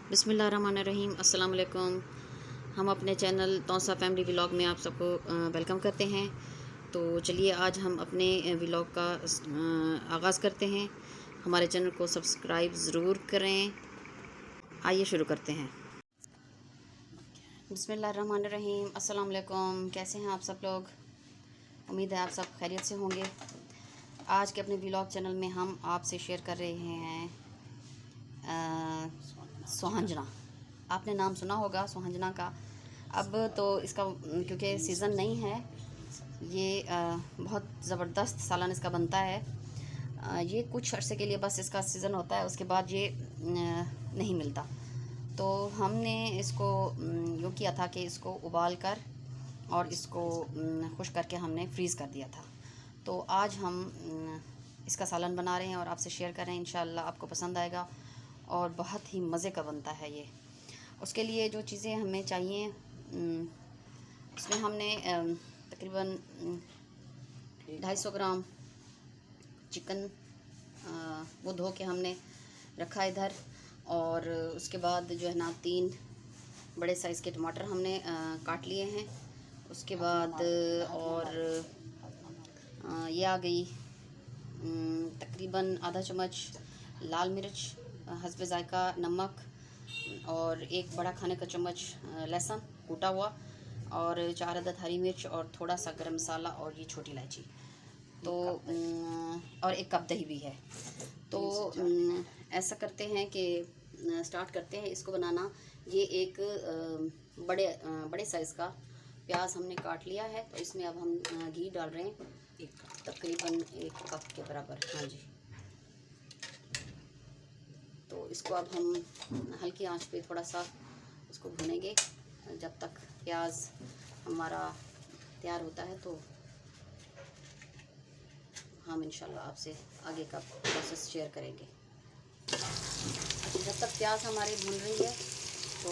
बिस्मिल्लाहिर्रहमानिर्रहीम। अस्सलाम वालेकुम। हम अपने चैनल तौसा फैमिली व्लॉग में आप सबको वेलकम करते हैं। तो चलिए आज हम अपने व्लॉग का आगाज़ करते हैं। हमारे चैनल को सब्सक्राइब ज़रूर करें। आइए शुरू करते हैं। बिस्मिल्लाहिर्रहमानिर्रहीम। अस्सलाम वालेकुम। कैसे हैं आप सब लोग? उम्मीद है आप सब खैरियत से होंगे। आज के अपने व्लॉग चैनल में हम आपसे शेयर कर रहे हैं सुहांजना। आपने नाम सुना होगा सुहांजना का। अब तो इसका क्योंकि सीज़न नहीं है, ये बहुत ज़बरदस्त सालन इसका बनता है। ये कुछ अर्से के लिए बस इसका सीज़न होता है, उसके बाद ये नहीं मिलता। तो हमने इसको यूँ किया था कि इसको उबाल कर और इसको खुश करके हमने फ्रीज़ कर दिया था। तो आज हम इसका सालन बना रहे हैं और आपसे शेयर कर रहे हैं। इंशाअल्लाह आपको पसंद आएगा और बहुत ही मज़े का बनता है ये। उसके लिए जो चीज़ें हमें चाहिए, इसमें हमने तकरीबन 250 ग्राम चिकन वो धो के हमने रखा इधर। और उसके बाद जो है ना 3 बड़े साइज़ के टमाटर हमने काट लिए हैं। उसके बाद और ये आ गई तकरीबन आधा चम्मच लाल मिर्च, हस्बे ज़ायका नमक, और 1 बड़ा खाने का चम्मच लहसुन कूटा हुआ, और 4 अदद हरी मिर्च, और थोड़ा सा गरम मसाला, और ये छोटी इलायची। तो और 1 कप दही भी है। तो ऐसा करते हैं कि स्टार्ट करते हैं इसको बनाना। ये एक बड़े साइज़ का प्याज हमने काट लिया है। तो इसमें अब हम घी डाल रहे हैं तकरीबन 1 कप के बराबर। हाँ जी। तो इसको अब हम हल्की आंच पे थोड़ा सा उसको भूनेंगे जब तक प्याज हमारा तैयार होता है। तो हम इंशाल्लाह आपसे आगे का प्रोसेस शेयर करेंगे। जब तक प्याज हमारी भून रही है तो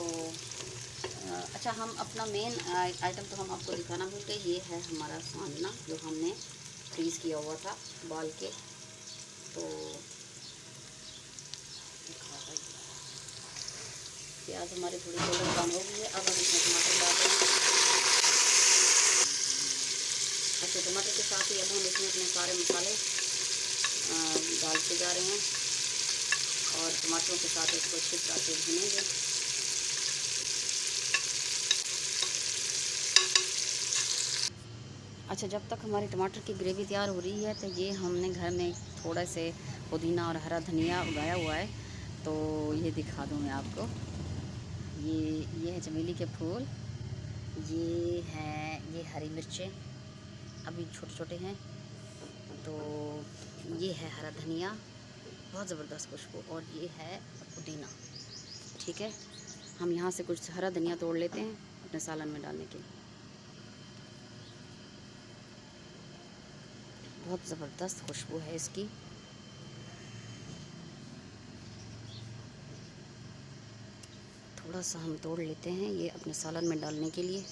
अच्छा, हम अपना मेन आइटम तो हम आपको दिखाना भूल गए। ये है हमारा सुहांजना जो हमने फ्रीज़ किया हुआ था उबाल के। तो प्याज हमारी थोड़ी गोल्डन ब्राउन हो गई है। अब हम इसमें टमाटर डाल रहे हैं। अच्छा, टमाटर के साथ ही अब हम इसमें अपने सारे मसाले डालते जा रहे हैं और टमाटरों के साथ इसको अच्छी तरह से भूनेंगे। अच्छा, जब तक हमारी टमाटर की ग्रेवी तैयार हो रही है तो ये हमने घर में थोड़ा से पुदीना और हरा धनिया उगाया हुआ है। तो ये दिखा दूँ मैं आपको। ये है चमेली के फूल, ये हरी मिर्चें अभी छोटे छोटे हैं। तो ये है हरा धनिया, बहुत ज़बरदस्त खुशबू, और ये है पुदीना। ठीक है, हम यहाँ से कुछ हरा धनिया तोड़ लेते हैं अपने सालन में डालने के लिए। बहुत ज़बरदस्त खुशबू है इसकी। थोड़ा सा हम तोड़ लेते हैं ये अपने सालन में डालने के लिए।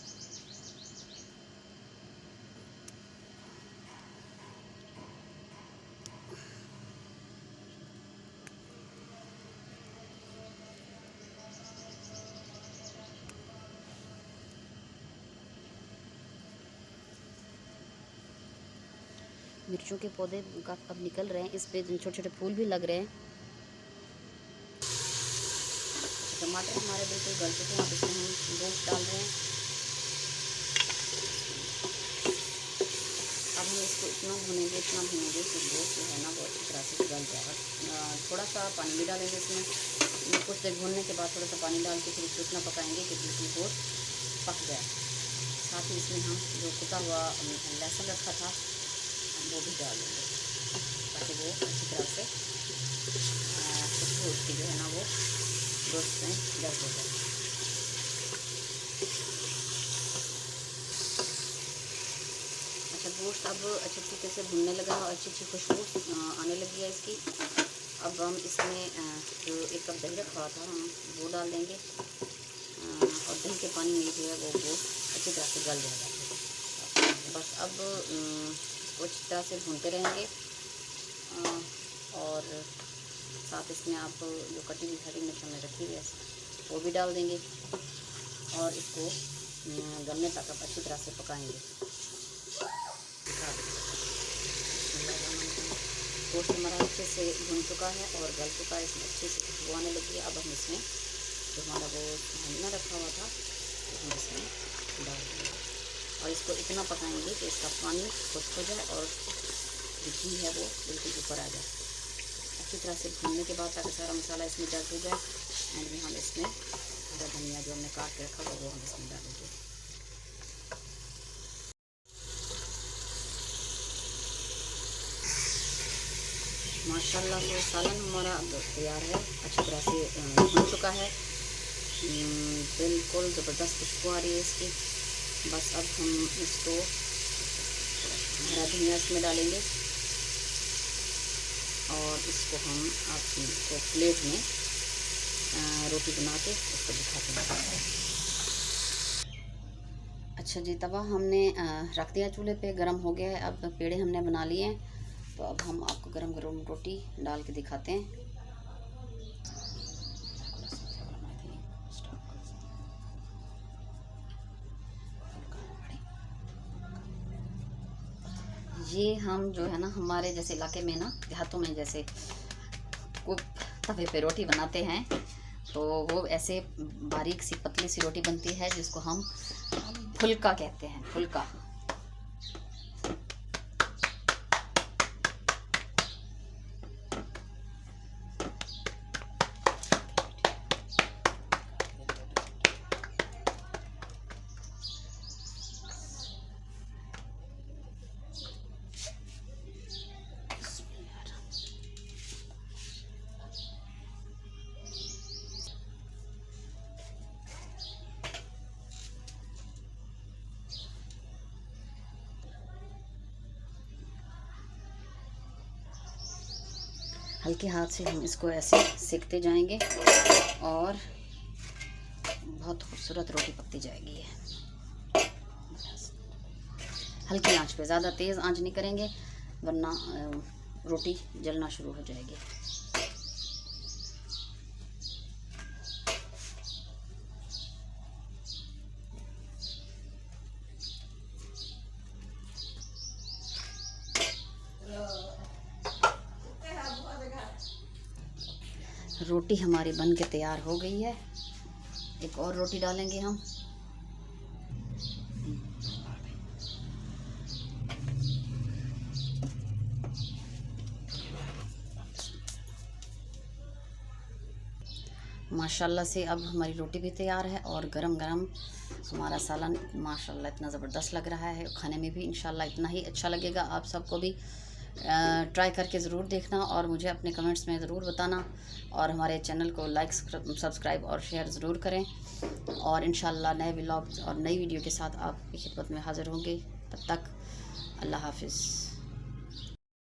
मिर्चों के पौधे का अब निकल रहे हैं, इस पे छोटे छोटे फूल भी लग रहे हैं। टमाटर हमारे बिल्कुल गल चुके हैं। अब इसमें हम गोश्त डाल रहे हैं। अब हम इसको इतना भूनेंगे कि गोश्त जो है ना वो अच्छी तरह से गल जाएगा। थोड़ा सा पानी भी डालेंगे इसमें। कुछ देर भूनने के बाद थोड़ा सा पानी डाल के फिर इसको इतना पकाएंगे कि बिल्कुल गोश्त पक जाए। साथ ही इसमें हम जो कुटा हुआ लहसुन रखा था वो भी डाल देंगे ताकि वो अच्छी तरह से खुशबू उसकी जो है ना वो गोश्त में जल हो जाए। अच्छा, गोश्त अब अच्छे तरीके से भुनने लगा और अच्छी खुशबू आने लगी है इसकी। अब हम इसमें जो 1 कप दही रखा हुआ था हम वो डाल देंगे, और दही के पानी में जो है वो गोश्त अच्छी तरह से गल जाएगा। बस अब इसको अच्छी तरह से भूनते रहेंगे। और साथ इसमें आप जो कटी हुई हरी मिर्च हमने रखी हुई है वो भी डाल देंगे और इसको गलने तक अब अच्छी तरह से पकाएंगे। गोश्त हमारा अच्छे से भुन चुका है और गल चुका है, इसमें अच्छे से खुशबू आने लगी है। अब हम इसमें जो हमारा वो भुनना रखा हुआ था तो हम इसमें डाल देंगे और इसको इतना पकाएंगे कि इसका पानी खुश्क हो जाए और घी है वो बिल्कुल ऊपर आ जाए। अच्छी तरह से भूनने के बाद ताकि सारा मसाला इसमें डल हो जाए, एंड में हम इसमें हरा धनिया जो हमने काट के रखा हुआ वो हम इसमें डालेंगे। माशाल्लाह से सालन हमारा तैयार है, अच्छी तरह से भून चुका है, बिल्कुल ज़बरदस्त खुशबू आ रही है इसकी। बस अब हम इसको हरा धनिया इसमें डालेंगे और इसको हम आपको प्लेट में रोटी बना के इसको दिखाते हैं। अच्छा जी, तवा हमने रख दिया चूल्हे पे, गरम हो गया है। अब पेड़े हमने बना लिए हैं, तो अब हम आपको गरम गरम रोटी डाल के दिखाते हैं। ये हम जो है ना, हमारे जैसे इलाके में ना, देहातों में जैसे को तवे पे रोटी बनाते हैं तो वो ऐसे बारीक सी पतली सी रोटी बनती है जिसको हम फुल्का कहते हैं, फुल्का। हल्के हाथ से हम इसको ऐसे सेकते जाएंगे और बहुत खूबसूरत रोटी पकती जाएगी। ये हल्की आंच पे, ज़्यादा तेज़ आंच नहीं करेंगे वरना रोटी जलना शुरू हो जाएगी। रोटी हमारी बन के तैयार हो गई है। एक और रोटी डालेंगे हम। माशाल्लाह से अब हमारी रोटी भी तैयार है और गरम गरम हमारा सालन माशाल्लाह इतना ज़बरदस्त लग रहा है। खाने में भी इंशाल्लाह इतना ही अच्छा लगेगा। आप सबको भी ट्राई करके ज़रूर देखना और मुझे अपने कमेंट्स में ज़रूर बताना और हमारे चैनल को लाइक, सब्सक्राइब और शेयर ज़रूर करें। और इंशाल्लाह नए व्लॉग और नई वीडियो के साथ आपकी खिदमत में हाज़िर होंगे। तब तक अल्लाह हाफिज़।